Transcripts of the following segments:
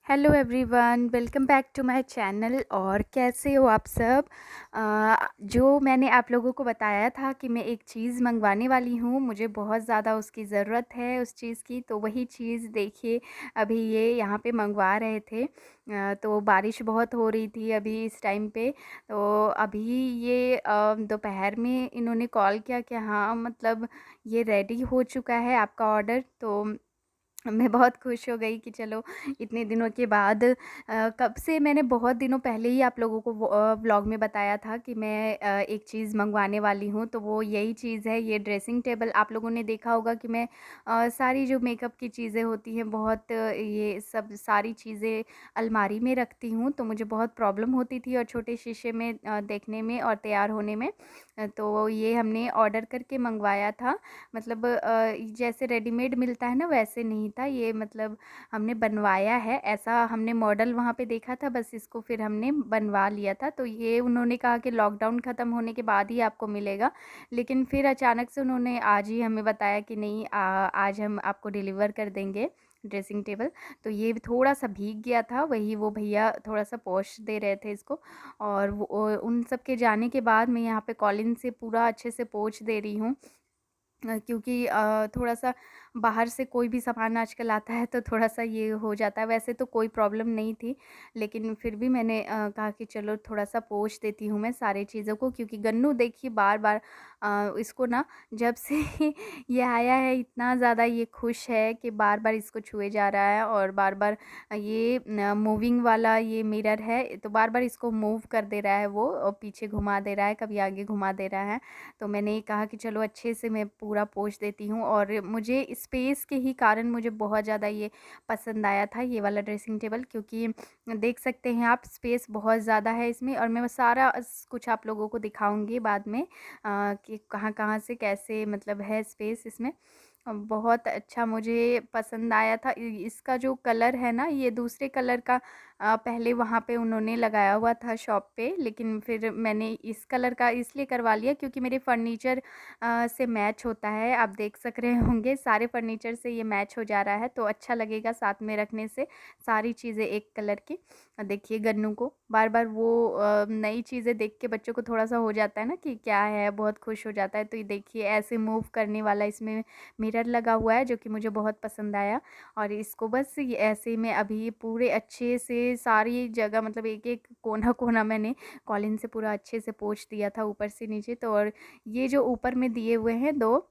Hello everyone, welcome back to my channel. और कैसे हो आप सब। जो मैंने आप लोगों को बताया था कि मैं एक चीज़ मंगवाने वाली हूँ, मुझे बहुत ज़्यादा उसकी ज़रूरत है उस चीज़ की। तो वही चीज़ देखिए, अभी ये यहाँ पे मंगवा रहे थे। तो बारिश बहुत हो रही थी अभी इस टाइम पे। तो अभी ये दोपहर में इन्होंने कॉल किया कि हाँ, मतलब ये रेडी हो चुका है आपका ऑर्डर। तो मैं बहुत खुश हो गई कि चलो, इतने दिनों के बाद कब से मैंने बहुत दिनों पहले ही आप लोगों को व्लॉग में बताया था कि मैं एक चीज़ मंगवाने वाली हूँ। तो वो यही चीज़ है, ये ड्रेसिंग टेबल। आप लोगों ने देखा होगा कि मैं सारी जो मेकअप की चीज़ें होती हैं, बहुत ये सब सारी चीज़ें अलमारी में रखती हूँ। तो मुझे बहुत प्रॉब्लम होती थी और छोटे शीशे में देखने में और तैयार होने में। तो ये हमने ऑर्डर करके मंगवाया था। मतलब जैसे रेडीमेड मिलता है ना, वैसे नहीं था ये। मतलब हमने बनवाया है, ऐसा हमने मॉडल वहाँ पे देखा था, बस इसको फिर हमने बनवा लिया था। तो ये उन्होंने कहा कि लॉकडाउन ख़त्म होने के बाद ही आपको मिलेगा, लेकिन फिर अचानक से उन्होंने आज ही हमें बताया कि नहीं, आज हम आपको डिलीवर कर देंगे ड्रेसिंग टेबल। तो ये थोड़ा सा भीग गया था, वही वो भैया थोड़ा सा पोंछ दे रहे थे इसको। और उन सब के जाने के बाद मैं यहाँ पे कॉलिन से पूरा अच्छे से पोंछ दे रही हूँ। क्योंकि थोड़ा-सा बाहर से कोई भी सामान आजकल आता है तो थोड़ा-सा ये हो जाता है। वैसे तो कोई प्रॉब्लम नहीं थी, लेकिन फिर भी मैंने कहा कि चलो थोड़ा-सा पोंछ देती हूँ मैं सारी चीज़ों को। क्योंकि गन्नू देखिए बार-बार इसको ना, जब से ये आया है इतना ज़्यादा ये खुश है कि बार-बार इसको छुए जा रहा है। और बार-बार ये मूविंग वाला ये मिरर है, तो बार-बार इसको मूव कर दे रहा है वो, और पीछे घुमा दे रहा है, कभी आगे घुमा दे रहा है। तो मैंने कहा कि चलो अच्छे से मैं पूरा पोंछ देती हूँ। और मुझे स्पेस के ही कारण मुझे बहुत ज़्यादा ये पसंद आया था, ये वाला ड्रेसिंग टेबल। क्योंकि देख सकते हैं आप, स्पेस बहुत ज़्यादा है इसमें। और मैं वो सारा कुछ आप लोगों को दिखाऊंगी बाद में कि कहाँ कहाँ से कैसे मतलब है स्पेस इसमें। बहुत अच्छा मुझे पसंद आया था। इसका जो कलर है ना, ये दूसरे कलर का पहले वहाँ पे उन्होंने लगाया हुआ था शॉप पे, लेकिन फिर मैंने इस कलर का इसलिए करवा लिया क्योंकि मेरे फर्नीचर से मैच होता है। आप देख सक रहे होंगे, सारे फर्नीचर से ये मैच हो जा रहा है, तो अच्छा लगेगा साथ में रखने से सारी चीज़ें एक कलर की। देखिए गन्नू को बार बार वो नई चीज़ें देख के बच्चों को थोड़ा सा हो जाता है ना कि क्या है, बहुत खुश हो जाता है। तो ये देखिए ऐसे मूव करने वाला इसमें मिरर लगा हुआ है, जो कि मुझे बहुत पसंद आया। और इसको बस ये ऐसे में अभी पूरे अच्छे से सारी जगह, मतलब एक एक कोना कोना मैंने कॉलिन से पूरा अच्छे से पोंछ दिया था ऊपर से नीचे। तो और ये जो ऊपर में दिए हुए हैं दो,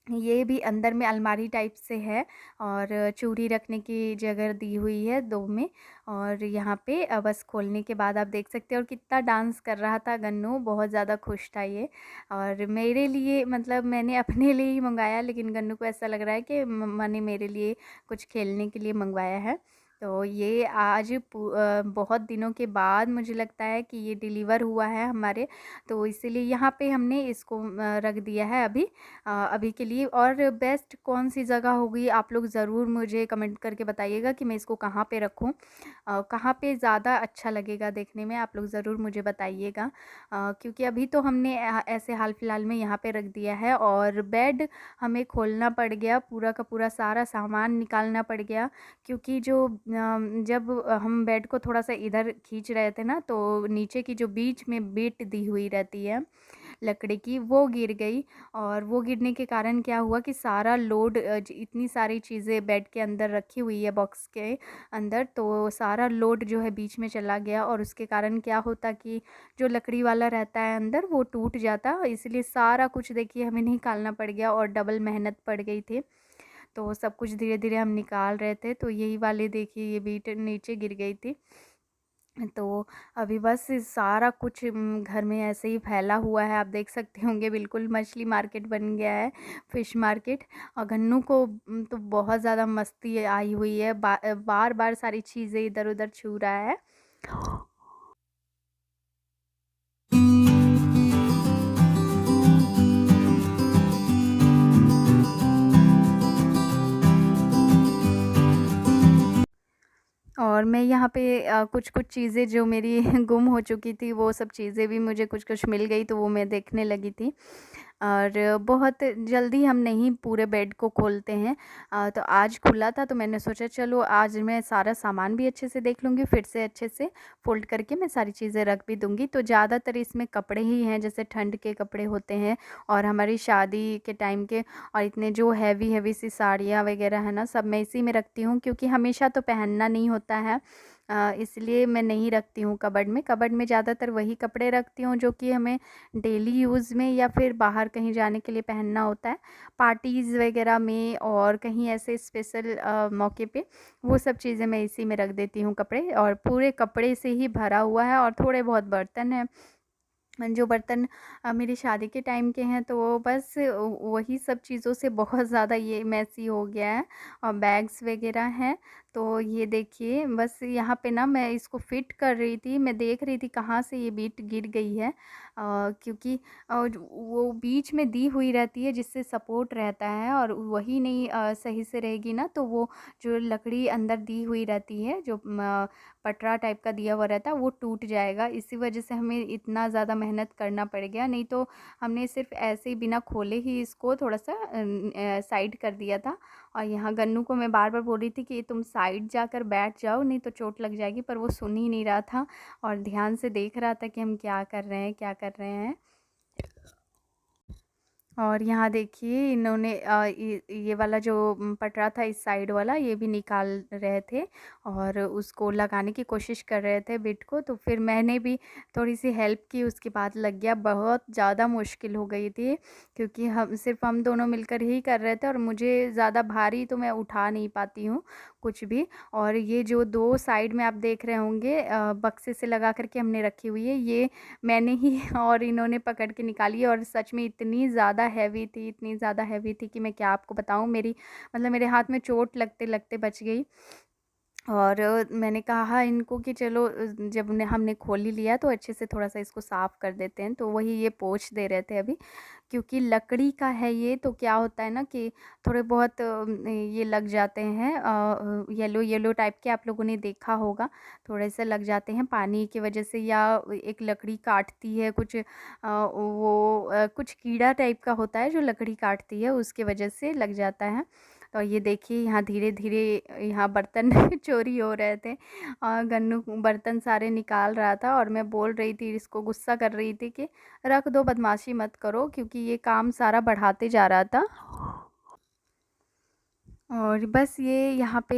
ये भी अंदर में अलमारी टाइप से है। और चूड़ी रखने की जगह दी हुई है दो में। और यहाँ पे बस खोलने के बाद आप देख सकते हैं। और कितना डांस कर रहा था गन्नू, बहुत ज़्यादा खुश था ये। और मेरे लिए, मतलब मैंने अपने लिए ही मंगाया, लेकिन गन्नू को ऐसा लग रहा है कि मम्मा ने मेरे लिए कुछ खेलने के लिए मंगवाया है। तो ये आज बहुत दिनों के बाद मुझे लगता है कि ये डिलीवर हुआ है हमारे। तो इसीलिए यहाँ पे हमने इसको रख दिया है अभी, अभी के लिए। और बेस्ट कौन सी जगह होगी, आप लोग ज़रूर मुझे कमेंट करके बताइएगा कि मैं इसको कहाँ पे रखूँ, कहाँ पे ज़्यादा अच्छा लगेगा देखने में, आप लोग ज़रूर मुझे बताइएगा। क्योंकि अभी तो हमने ऐसे हाल फिलहाल में यहाँ पे रख दिया है। और बेड हमें खोलना पड़ गया, पूरा का पूरा सारा सामान निकालना पड़ गया। क्योंकि जो जब हम बेड को थोड़ा सा इधर खींच रहे थे ना, तो नीचे की जो बीच में बिट दी हुई रहती है लकड़ी की, वो गिर गई। और वो गिरने के कारण क्या हुआ कि सारा लोड, इतनी सारी चीज़ें बेड के अंदर रखी हुई है बॉक्स के अंदर, तो सारा लोड जो है बीच में चला गया। और उसके कारण क्या होता कि जो लकड़ी वाला रहता है अंदर, वो टूट जाता। इसलिए सारा कुछ देखिए हमें निकालना पड़ गया और डबल मेहनत पड़ गई थी। तो सब कुछ धीरे धीरे हम निकाल रहे थे, तो यही वाले देखिए ये बीट नीचे गिर गई थी। तो अभी बस ये सारा कुछ घर में ऐसे ही फैला हुआ है, आप देख सकते होंगे, बिल्कुल मछली मार्केट बन गया है, फिश मार्केट। और गन्नू को तो बहुत ज़्यादा मस्ती आई हुई है, बार बार सारी चीज़ें इधर उधर छू रहा है। और मैं यहाँ पे कुछ-कुछ चीज़ें जो मेरी गुम हो चुकी थी, वो सब चीज़ें भी मुझे कुछ-कुछ मिल गई, तो वो मैं देखने लगी थी। और बहुत जल्दी हम नहीं पूरे बेड को खोलते हैं। तो आज खुला था तो मैंने सोचा चलो आज मैं सारा सामान भी अच्छे से देख लूँगी, फिर से अच्छे से फ़ोल्ड करके मैं सारी चीज़ें रख भी दूँगी। तो ज़्यादातर इसमें कपड़े ही हैं, जैसे ठंड के कपड़े होते हैं और हमारी शादी के टाइम के, और इतने जो हैवी हैवी सी साड़ियाँ वगैरह है ना, सब मैं इसी में रखती हूँ क्योंकि हमेशा तो पहनना नहीं होता है। इसलिए मैं नहीं रखती हूँ कबर्ड में। कबर्ड में ज़्यादातर वही कपड़े रखती हूँ जो कि हमें डेली यूज़ में या फिर बाहर कहीं जाने के लिए पहनना होता है, पार्टीज़ वगैरह में और कहीं ऐसे स्पेशल मौके पे, वो सब चीज़ें मैं इसी में रख देती हूँ कपड़े। और पूरे कपड़े से ही भरा हुआ है और थोड़े बहुत बर्तन हैं, जो बर्तन मेरी शादी के टाइम के हैं, तो वो बस वही सब चीज़ों से बहुत ज़्यादा ये मैसी हो गया है। और बैग्स वगैरह हैं, तो ये देखिए बस यहाँ पे ना मैं इसको फिट कर रही थी, मैं देख रही थी कहाँ से ये बीट गिर गई है। क्योंकि वो बीच में दी हुई रहती है जिससे सपोर्ट रहता है, और वही नहीं सही से रहेगी ना, तो वो जो लकड़ी अंदर दी हुई रहती है, जो पटरा टाइप का दिया हुआ रहता है, वो टूट जाएगा। इसी वजह से हमें इतना ज़्यादा मेहनत करना पड़ गया, नहीं तो हमने सिर्फ ऐसे ही बिना खोले ही इसको थोड़ा सा साइड कर दिया था। और यहाँ गन्नू को मैं बार बार बोल रही थी कि तुम साइड जाकर बैठ जाओ, नहीं तो चोट लग जाएगी, पर वो सुन ही नहीं रहा था और ध्यान से देख रहा था कि हम क्या कर रहे हैं, क्या कर रहे हैं। और यहाँ देखिए इन्होंने ये वाला जो पटरा था इस साइड वाला, ये भी निकाल रहे थे और उसको लगाने की कोशिश कर रहे थे बिट को। तो फिर मैंने भी थोड़ी सी हेल्प की, उसके बाद लग गया। बहुत ज़्यादा मुश्किल हो गई थी क्योंकि हम दोनों मिलकर ही कर रहे थे और मुझे ज़्यादा भारी तो मैं उठा नहीं पाती हूँ कुछ भी। और ये जो दो साइड में आप देख रहे होंगे बक्से से लगा करके हमने रखी हुई है, ये मैंने ही और इन्होंने पकड़ के निकाली। और सच में इतनी ज़्यादा हैवी थी, इतनी ज़्यादा हैवी थी कि मैं क्या आपको बताऊँ। मेरे हाथ में चोट लगते लगते बच गई। और मैंने कहा इनको कि चलो जब हमने खोल ही लिया तो अच्छे से थोड़ा सा इसको साफ़ कर देते हैं। तो वही ये पोंछ दे रहे थे अभी, क्योंकि लकड़ी का है ये, तो क्या होता है ना कि थोड़े बहुत ये लग जाते हैं, येलो येलो टाइप के, आप लोगों ने देखा होगा, थोड़े से लग जाते हैं पानी की वजह से, या एक लकड़ी काटती है कुछ, कुछ कीड़ा टाइप का होता है जो लकड़ी काटती है, उसके वजह से लग जाता है। तो ये देखिए यहाँ धीरे धीरे यहाँ बर्तन चोरी हो रहे थे और गन्नू बर्तन सारे निकाल रहा था, और मैं बोल रही थी, इसको गुस्सा कर रही थी कि रख दो, बदमाशी मत करो, क्योंकि ये काम सारा बढ़ाते जा रहा था। और बस ये यहाँ पे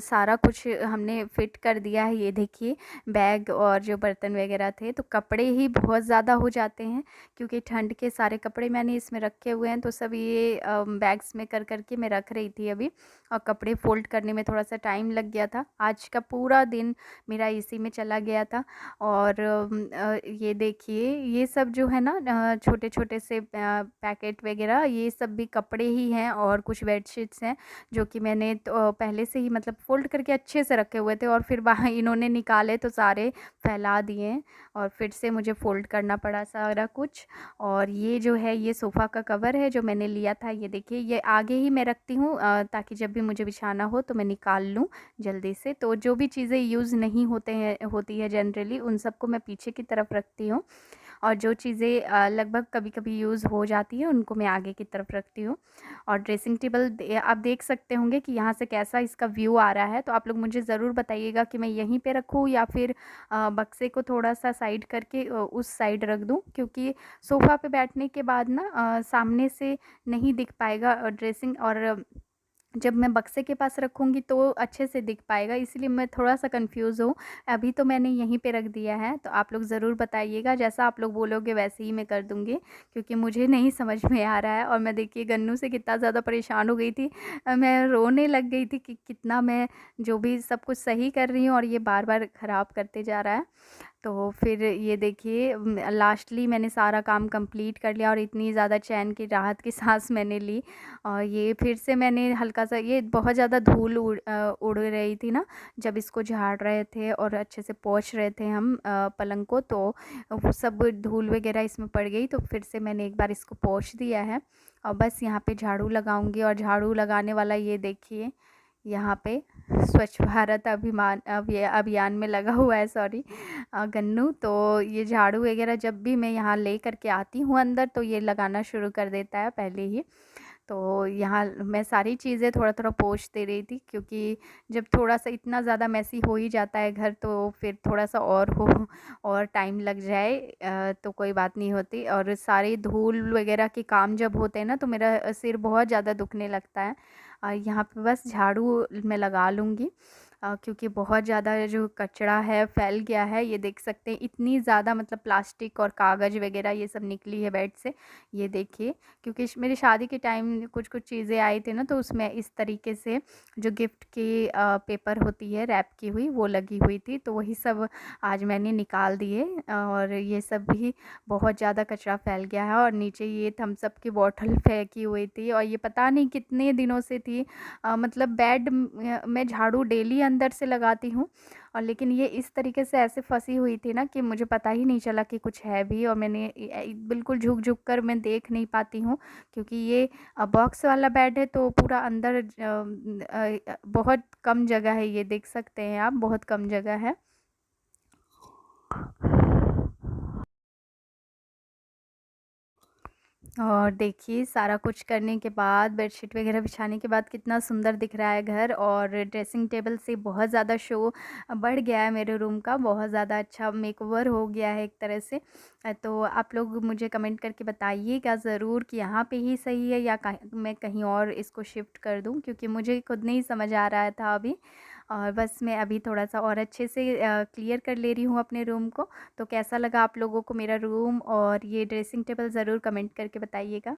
सारा कुछ हमने फिट कर दिया है। ये देखिए बैग और जो बर्तन वगैरह थे, तो कपड़े ही बहुत ज़्यादा हो जाते हैं क्योंकि ठंड के सारे कपड़े मैंने इसमें रखे हुए हैं। तो सब ये बैग्स में कर कर के मैं रख रही थी अभी, और कपड़े फ़ोल्ड करने में थोड़ा सा टाइम लग गया था। आज का पूरा दिन मेरा इसी में चला गया था। और ये देखिए ये सब जो है ना छोटे छोटे से पैकेट वगैरह, ये सब भी कपड़े ही हैं और कुछ बेडशीट्स हैं जो कि मैंने तो पहले से ही मतलब फ़ोल्ड करके अच्छे से रखे हुए थे, और फिर वहाँ इन्होंने निकाले तो सारे फैला दिए और फिर से मुझे फ़ोल्ड करना पड़ा सारा कुछ। और ये जो है ये सोफ़ा का कवर है जो मैंने लिया था, ये देखिए ये आगे ही मैं रखती हूँ ताकि जब भी मुझे बिछाना हो तो मैं निकाल लूँ जल्दी से। तो जो भी चीज़ें यूज़ नहीं होती है जनरली, उन सबको मैं पीछे की तरफ रखती हूँ, और जो चीज़ें लगभग कभी-कभी यूज़ हो जाती हैं उनको मैं आगे की तरफ रखती हूँ। और ड्रेसिंग टेबल आप देख सकते होंगे कि यहाँ से कैसा इसका व्यू आ रहा है, तो आप लोग मुझे ज़रूर बताइएगा कि मैं यहीं पे रखूँ या फिर बक्से को थोड़ा-सा साइड करके उस साइड रख दूँ, क्योंकि सोफ़ा पे बैठने के बाद ना सामने से नहीं दिख पाएगा ड्रेसिंग, और जब मैं बक्से के पास रखूँगी तो अच्छे से दिख पाएगा, इसलिए मैं थोड़ा-सा कन्फ्यूज़ हूँ। अभी तो मैंने यहीं पे रख दिया है, तो आप लोग ज़रूर बताइएगा, जैसा आप लोग बोलोगे वैसे ही मैं कर दूँगी, क्योंकि मुझे नहीं समझ में आ रहा है। और मैं देखिए गन्नू से कितना ज़्यादा परेशान हो गई थी। मैं रोने लग गई थी कि कितना मैं जो भी सब कुछ सही कर रही हूँ और ये बार-बार ख़राब करते जा रहा है। तो फिर ये देखिए लास्टली मैंने सारा काम कंप्लीट कर लिया और इतनी ज़्यादा चैन की राहत की सांस मैंने ली। और ये फिर से मैंने हल्का सा, ये बहुत ज़्यादा धूल उड़ रही थी ना जब इसको झाड़ रहे थे और अच्छे से पोंछ रहे थे हम पलंग को, तो वो सब धूल वगैरह इसमें पड़ गई। तो फिर से मैंने एक बार इसको पोंछ दिया है, और बस यहाँ पे झाड़ू लगाऊंगी। और झाड़ू लगाने वाला ये देखिए यहाँ पे स्वच्छ भारत अभियान में लगा हुआ है, सॉरी, गन्नू। तो ये झाड़ू वगैरह जब भी मैं यहाँ ले करके आती हूँ अंदर, तो ये लगाना शुरू कर देता है पहले ही। तो यहाँ मैं सारी चीज़ें थोड़ा-थोड़ा पोंछ दे रही थी, क्योंकि जब थोड़ा-सा इतना ज़्यादा मेसी हो ही जाता है घर, तो फिर थोड़ा-सा और हो और टाइम लग जाए तो कोई बात नहीं होती। और सारे धूल वगैरह के काम जब होते हैं ना, तो मेरा सिर बहुत ज़्यादा दुखने लगता है। यहाँ पे बस झाड़ू मैं लगा लूँगी, क्योंकि बहुत ज़्यादा जो कचरा है फैल गया है, ये देख सकते हैं इतनी ज़्यादा, मतलब प्लास्टिक और कागज़ वगैरह ये सब निकली है बेड से, ये देखिए। क्योंकि मेरी शादी के टाइम कुछ-कुछ चीज़ें आई थी ना, तो उसमें इस तरीके से जो गिफ्ट की पेपर होती है रैप की हुई, वो लगी हुई थी, तो वही सब आज मैंने निकाल दिए। और ये सब भी बहुत ज़्यादा कचरा फैल गया है। और नीचे ये थम्स अप की बॉटल फेंकी हुई थी, और ये पता नहीं कितने दिनों से थी। मतलब बेड में झाड़ू डेली अंदर से लगाती हूँ, और लेकिन ये इस तरीके से ऐसे फंसी हुई थी ना, कि मुझे पता ही नहीं चला कि कुछ है भी। और मैंने बिल्कुल झुक झुक कर मैं देख नहीं पाती हूँ, क्योंकि ये बॉक्स वाला बेड है, तो पूरा अंदर बहुत कम जगह है, ये देख सकते हैं आप, बहुत कम जगह है। और देखिए सारा कुछ करने के बाद, बेडशीट वगैरह बिछाने के बाद, कितना सुंदर दिख रहा है घर। और ड्रेसिंग टेबल से बहुत ज़्यादा शो बढ़ गया है मेरे रूम का, बहुत ज़्यादा अच्छा मेकओवर हो गया है एक तरह से। तो आप लोग मुझे कमेंट करके बताइएगा ज़रूर कि यहाँ पे ही सही है, या मैं कहीं और इसको शिफ्ट कर दूँ, क्योंकि मुझे खुद नहीं समझ आ रहा था अभी। और बस मैं अभी थोड़ा-सा और अच्छे से क्लियर कर ले रही हूँ अपने रूम को। तो कैसा लगा आप लोगों को मेरा रूम और ये ड्रेसिंग टेबल, ज़रूर कमेंट करके बताइएगा।